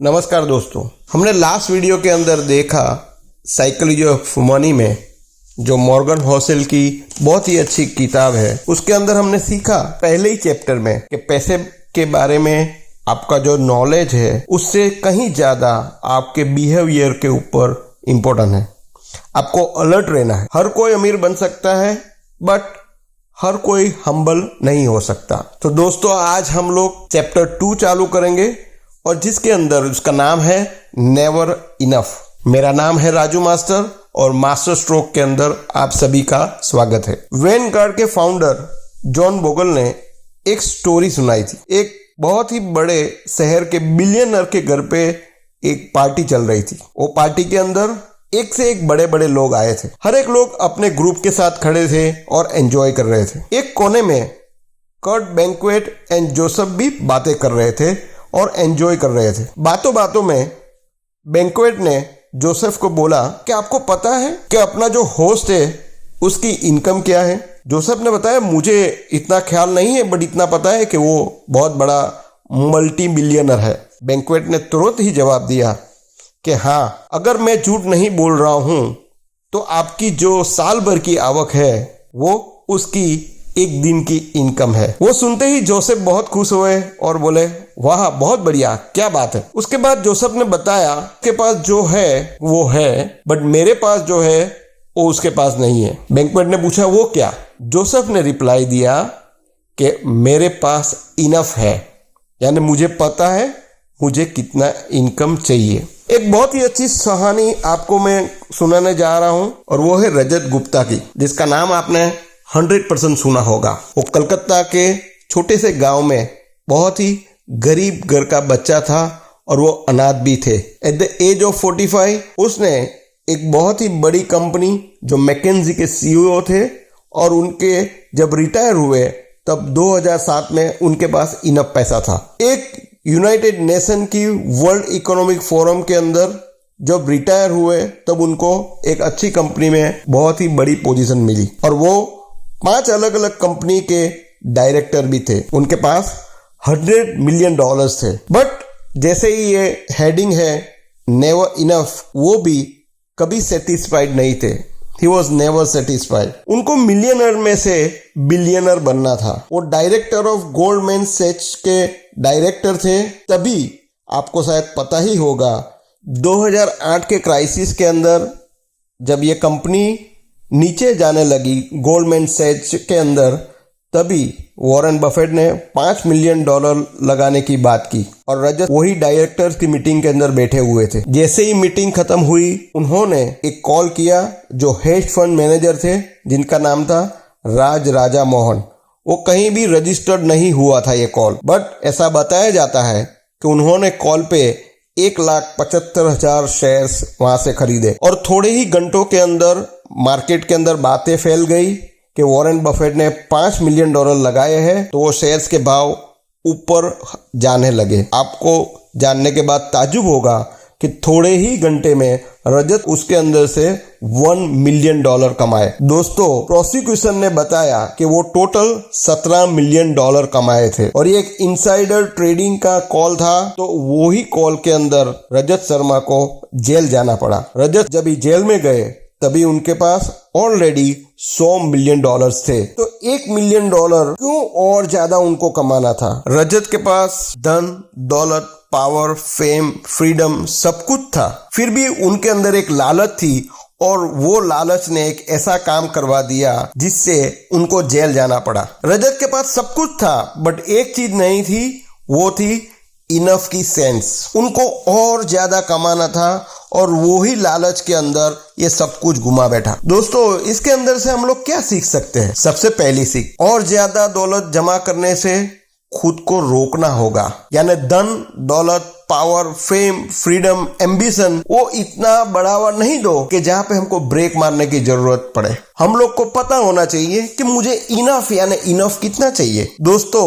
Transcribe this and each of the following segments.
नमस्कार दोस्तों, हमने लास्ट वीडियो के अंदर देखा साइकोलॉजी ऑफ मनी में जो मॉर्गन होसल की बहुत ही अच्छी किताब है, उसके अंदर हमने सीखा पहले ही चैप्टर में कि पैसे के बारे में आपका जो नॉलेज है उससे कहीं ज्यादा आपके बिहेवियर के ऊपर इम्पोर्टेंट है। आपको अलर्ट रहना है। हर कोई अमीर बन सकता है बट हर कोई हम्बल नहीं हो सकता। तो दोस्तों, आज हम लोग चैप्टर 2 चालू करेंगे और जिसके अंदर उसका नाम है नेवर इनफ। मेरा नाम है राजू मास्टर और मास्टर स्ट्रोक के अंदर आप सभी का स्वागत है। वैनगार्ड के फाउंडर जॉन बोगल ने एक स्टोरी सुनाई थी। एक बहुत ही बड़े शहर के बिलियनर के घर पे एक पार्टी चल रही थी। वो पार्टी के अंदर एक से एक बड़े बड़े लोग आए थे। हर एक लोग अपने ग्रुप के साथ खड़े थे और एंजॉय कर रहे थे। एक कोने में कर्ट बैंक्वेट एंड जोसेफ भी बातें कर रहे थे और एंजॉय कर रहे थे। बातों बातों में बैंक्वेट ने जोसेफ को बोला कि आपको पता है कि अपना जो होस्ट है उसकी इनकम क्या है? जोसेफ ने बताया, मुझे इतना ख्याल नहीं है बट इतना पता है कि वो बहुत बड़ा मल्टी बिलियनर है। बैंक्वेट ने तुरंत ही जवाब दिया कि हाँ, अगर मैं झूठ नहीं बोल रहा हूं तो आपकी जो साल भर की आवक है वो उसकी एक दिन की इनकम है। वो सुनते ही जोसेफ बहुत खुश हुए और बोले, वाह, बहुत बढ़िया, क्या बात है। उसके बाद जोसेफ ने बताया के पास जो है वो है बट मेरे पास जो है वो उसके पास नहीं है। बैंक्वेट ने पूछा, वो क्या? जोसेफ ने रिप्लाई दिया कि मेरे पास इनफ है, यानी मुझे पता है मुझे कितना इनकम चाहिए। एक बहुत ही अच्छी कहानी आपको मैं सुनाने जा रहा हूं और वो है रजत गुप्ता की, जिसका नाम आपने 100% सुना होगा। वो कलकत्ता के छोटे से गांव में बहुत ही गरीब घर का बच्चा था और वो अनाथ भी थे। एट द एज ऑफ 45 उसने एक बहुत ही बड़ी कंपनी जो मैकेंजी के सीईओ थे और उनके जब रिटायर हुए तब 2007 में उनके पास इनफ पैसा था। एक यूनाइटेड नेशन की वर्ल्ड इकोनॉमिक फोरम के अंदर जब रिटायर हुए तब उनको एक अच्छी कंपनी में बहुत ही बड़ी पोजीशन मिली और वो 5 अलग अलग कंपनी के डायरेक्टर भी थे। उनके पास $100 मिलियन थे। बट जैसे ही ये हेडिंग है नेवर इनफ, वो भी कभी सेटिस्फाइड नहीं थे। He was never satisfied. उनको मिलियनर में से बिलियनर बनना था। वो डायरेक्टर ऑफ गोल्डमैन सैच्स के डायरेक्टर थे। तभी आपको शायद पता ही होगा 2008 के क्राइसिस के अंदर जब ये कंपनी नीचे जाने लगी गोल्डमैन सैच्स के अंदर, तभी वॉरेन बफेट ने $5 मिलियन लगाने की बात की और रजत वही डायरेक्टर्स की मीटिंग के अंदर बैठे हुए थे। जैसे ही मीटिंग खत्म हुई उन्होंने एक कॉल किया जो हेज फंड मैनेजर थे जिनका नाम था राज राजा मोहन। वो कहीं भी रजिस्टर्ड नहीं हुआ था ये कॉल, बट ऐसा बताया जाता है कि उन्होंने कॉल पे 1,75,000 शेयर्स वहां से खरीदे और थोड़े ही घंटों के अंदर मार्केट के अंदर बातें फैल गई कि वॉरेन बफेट ने $5 मिलियन लगाए हैं, तो वो शेयर्स के भाव ऊपर जाने लगे। आपको जानने के बाद ताज्जुब होगा कि थोड़े ही घंटे में रजत उसके अंदर से $1 मिलियन कमाए। दोस्तों, प्रोसिक्यूशन ने बताया कि वो टोटल $17 मिलियन कमाए थे और ये एक इनसाइडर ट्रेडिंग का कॉल था। तो वो ही कॉल के अंदर रजत शर्मा को जेल जाना पड़ा। रजत जब जेल में गए तभी उनके पास ऑलरेडी $100 मिलियन थे। तो $1 मिलियन क्यों और ज्यादा उनको कमाना था? रजत के पास धन, दौलत, पावर, फेम, फ्रीडम सब कुछ था। फिर भी उनके अंदर एक लालच थी और वो लालच ने एक ऐसा काम करवा दिया जिससे उनको जेल जाना पड़ा। रजत के पास सब कुछ था बट एक चीज नहीं थी, वो थी इनफ की सेंस। उनको और ज्यादा कमाना था और वो ही लालच के अंदर ये सब कुछ घुमा बैठा। दोस्तों, इसके अंदर से हम लोग क्या सीख सकते हैं? सबसे पहली सीख, और ज्यादा दौलत जमा करने से खुद को रोकना होगा। यानी धन, दौलत, पावर, फेम, फ्रीडम, एम्बिशन, वो इतना बढ़ावा नहीं दो कि जहां पे हमको ब्रेक मारने की जरूरत पड़े। हम लोग को पता होना चाहिए कि मुझे इनफ यानी इनफ कितना चाहिए। दोस्तों,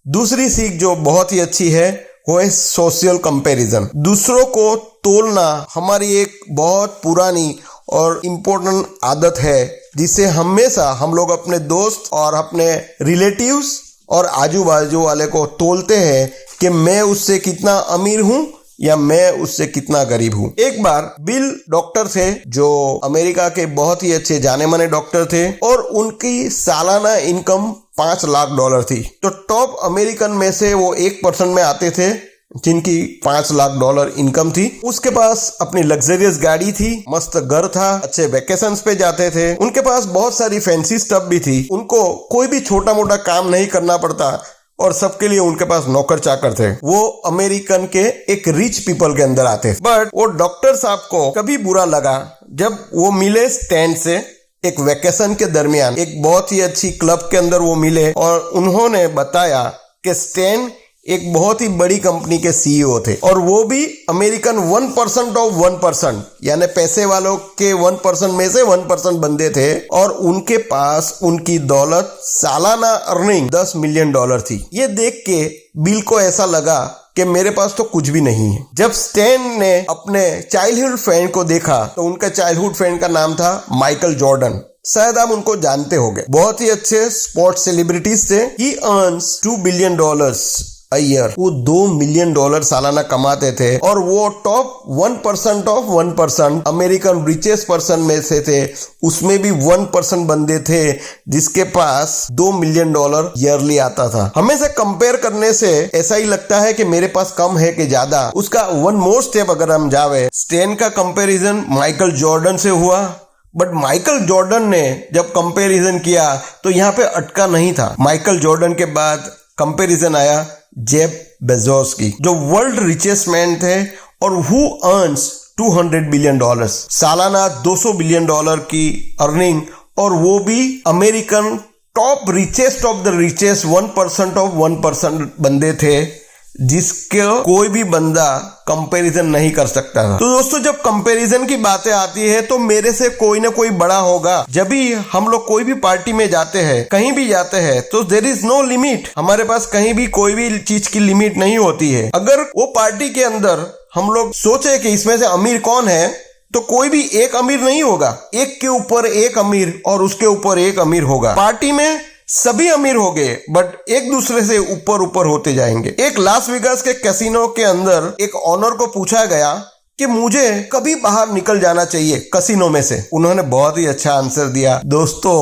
दूसरी सीख जो बहुत ही अच्छी है वो है सोशल कंपैरिजन। दूसरों को तोलना हमारी एक बहुत पुरानी और इम्पोर्टेंट आदत है जिससे हमेशा हम लोग अपने दोस्त और अपने रिलेटिव्स और आजू बाजू वाले को तोलते हैं कि मैं उससे कितना अमीर हूं या मैं उससे कितना गरीब हूँ। एक बार बिल डॉक्टर थे जो अमेरिका के बहुत ही अच्छे जाने माने डॉक्टर थे और उनकी सालाना इनकम $5 लाख थी। तो टॉप अमेरिकन में से वो 1% में आते थे जिनकी $5 लाख इनकम थी। उसके पास अपनी लग्जरियस गाड़ी थी, मस्त घर था, अच्छे वेकेशंस पे जाते थे, उनके पास बहुत सारी फैंसी स्टफ भी थी, उनको कोई भी छोटा मोटा काम नहीं करना पड़ता और सबके लिए उनके पास नौकर चाकर थे। वो अमेरिकन के एक रिच पीपल के अंदर आते। बट वो डॉक्टर साहब को कभी बुरा लगा जब वो मिले स्टैन से एक वेकेशन के दरमियान, एक बहुत ही अच्छी क्लब के अंदर वो मिले और उन्होंने बताया कि स्टैन एक बहुत ही बड़ी कंपनी के सीईओ थे और वो भी अमेरिकन 1% ऑफ 1%, यानी पैसे वालों के 1% में से 1% बंदे थे और उनके पास उनकी दौलत सालाना अर्निंग $10 मिलियन थी। ये देख के बिल को ऐसा लगा कि मेरे पास तो कुछ भी नहीं है। जब स्टैन ने अपने चाइल्डहुड फ्रेंड को देखा तो उनका चाइल्डहुड फ्रेंड का नाम था माइकल जॉर्डन। शायद आप उनको जानते होंगे, बहुत ही अच्छे स्पोर्ट्स सेलिब्रिटीज थे। ही अर्न्स $2 बिलियन a year। वो $2 मिलियन सालाना कमाते थे और वो top 1% of 1% American richest person में से थे। उसमें भी 1% बंदे थे जिसके पास $2 मिलियन ईयरली आता था। हमें से कंपेयर करने से ऐसा ही लगता है कि मेरे पास कम है कि ज्यादा। उसका वन मोर स्टेप अगर हम जावे, स्टैन का कंपेरिजन माइकल जॉर्डन से हुआ, बट माइकल जॉर्डन ने जब कंपेरिजन किया तो यहाँ पे अटका नहीं था। माइकल जॉर्डन के बाद कंपेरिजन आया जेफ बेजोस की, जो वर्ल्ड रिचेस्ट मैन थे और हु अर्न्स $200 बिलियन, सालाना $200 बिलियन की अर्निंग, और वो भी American top richest of the richest 1% of 1% बंदे थे जिसके कोई भी बंदा कंपैरिजन नहीं कर सकता था। तो दोस्तों, जब कंपैरिजन की बातें आती है तो मेरे से कोई ना कोई बड़ा होगा। जब भी हम लोग कोई भी पार्टी में जाते हैं, कहीं भी जाते हैं, तो देयर इज नो लिमिट। हमारे पास कहीं भी कोई भी चीज की लिमिट नहीं होती है। अगर वो पार्टी के अंदर हम लोग सोचे कि इसमें से अमीर कौन है, तो कोई भी एक अमीर नहीं होगा। एक के ऊपर एक अमीर और उसके ऊपर एक अमीर होगा। पार्टी में सभी अमीर हो गए बट एक दूसरे से ऊपर ऊपर होते जाएंगे। एक लास वेगास के कैसीनो के अंदर एक ऑनर को पूछा गया कि मुझे कभी बाहर निकल जाना चाहिए कैसीनो में से। उन्होंने बहुत ही अच्छा आंसर दिया। दोस्तों,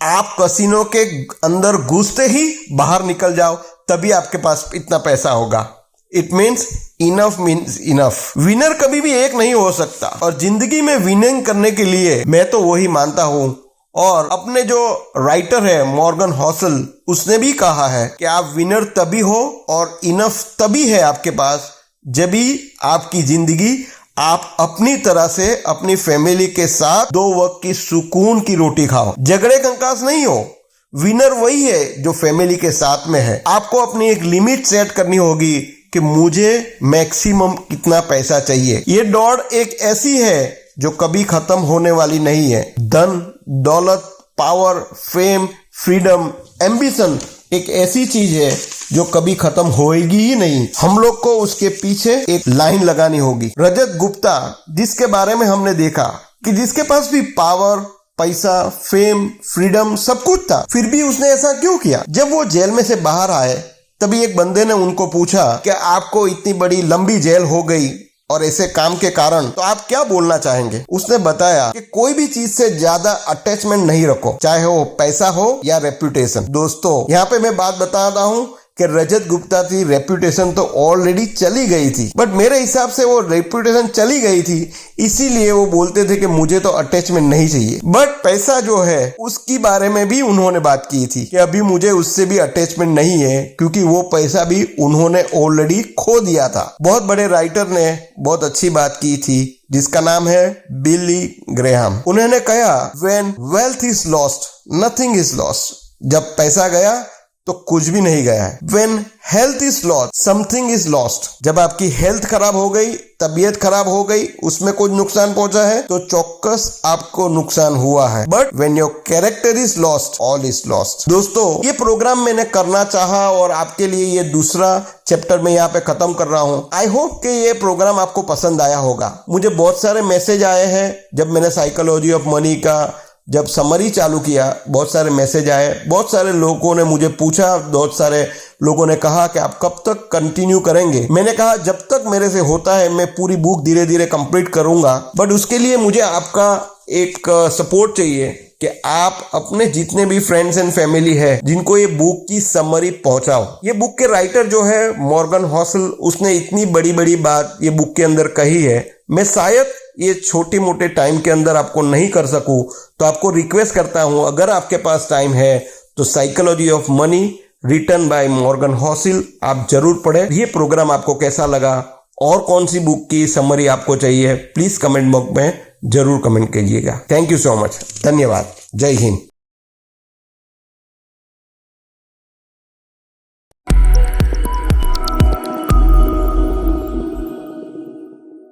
आप कैसीनो के अंदर घुसते ही बाहर निकल जाओ, तभी आपके पास इतना पैसा होगा। It means enough. विनर कभी भी एक नहीं हो सकता और जिंदगी में विनिंग करने के लिए मैं तो वही मानता हूं। और अपने जो राइटर है मॉर्गन हॉसल, उसने भी कहा है कि आप विनर तभी हो और इनफ तभी है आपके पास जब भी आपकी जिंदगी आप अपनी तरह से अपनी फैमिली के साथ 2 वक्त की सुकून की रोटी खाओ, झगड़े कंकास नहीं हो। विनर वही है जो फैमिली के साथ में है। आपको अपनी एक लिमिट सेट करनी होगी कि मुझे मैक्सिमम कितना पैसा चाहिए। ये दौड़ एक ऐसी है जो कभी खत्म होने वाली नहीं है। धन, दौलत, पावर, फेम, फ्रीडम, एम्बिशन एक ऐसी चीज है जो कभी खत्म होएगी ही नहीं। हम लोग को उसके पीछे एक लाइन लगानी होगी। रजत गुप्ता, जिसके बारे में हमने देखा कि जिसके पास भी पावर, पैसा, फेम, फ्रीडम सब कुछ था, फिर भी उसने ऐसा क्यों किया? जब वो जेल में से बाहर आए तभी एक बंदे ने उनको पूछा कि आपको इतनी बड़ी लंबी जेल हो गई और ऐसे काम के कारण, तो आप क्या बोलना चाहेंगे? उसने बताया कि कोई भी चीज से ज्यादा अटैचमेंट नहीं रखो, चाहे वो पैसा हो या रेप्यूटेशन। दोस्तों, यहाँ पे मैं बात बता रहा हूँ कि रजत गुप्ता थी, रेप्यूटेशन तो ऑलरेडी चली गई थी, बट मेरे हिसाब से वो रेप्यूटेशन चली गई थी इसीलिए वो बोलते थे कि मुझे तो अटैचमेंट नहीं चाहिए। बट पैसा जो है उसकी बारे में भी उन्होंने बात की थी कि अभी मुझे उससे भी अटैचमेंट नहीं है, क्योंकि वो पैसा भी उन्होंने ऑलरेडी खो दिया था। बहुत बड़े राइटर ने बहुत अच्छी बात की थी जिसका नाम है बिली ग्रेहाम। उन्होंने कहा, when wealth is lost nothing is lost. जब पैसा गया तो कुछ भी नहीं गया है। When health is lost, something is lost। जब आपकी हेल्थ खराब हो गई, तबीयत खराब हो गई, उसमें कुछ नुकसान पहुंचा है तो चौक्कस आपको नुकसान हुआ है। But when your character is lost, all is lost। दोस्तों, ये प्रोग्राम मैंने करना चाहा और आपके लिए ये दूसरा चैप्टर में यहाँ पे खत्म कर रहा हूँ। आई होप कि ये प्रोग्राम आपको पसंद आया होगा। मुझे बहुत सारे मैसेज आए हैं जब मैंने साइकोलॉजी ऑफ मनी का जब समरी चालू किया, बहुत सारे मैसेज आए, बहुत सारे लोगों ने मुझे पूछा, बहुत सारे लोगों ने कहा कि आप कब तक कंटिन्यू करेंगे। मैंने कहा जब तक मेरे से होता है मैं पूरी बुक धीरे धीरे कंप्लीट करूंगा, बट उसके लिए मुझे आपका एक सपोर्ट चाहिए कि आप अपने जितने भी फ्रेंड्स एंड फैमिली है जिनको ये बुक की समरी पहुंचाओ। ये बुक के राइटर जो है मॉर्गन हॉसल, उसने इतनी बड़ी बड़ी बात ये बुक के अंदर कही है, मैं शायद ये छोटे मोटे टाइम के अंदर आपको नहीं कर सकूं, तो आपको रिक्वेस्ट करता हूं अगर आपके पास टाइम है तो psychology of money written by Morgan Housel आप जरूर पढ़ें। ये प्रोग्राम आपको कैसा लगा और कौन सी बुक की समरी आपको चाहिए, प्लीज कमेंट बॉक्स में जरूर कमेंट कीजिएगा। थैंक यू सो मच, धन्यवाद, जय हिंद।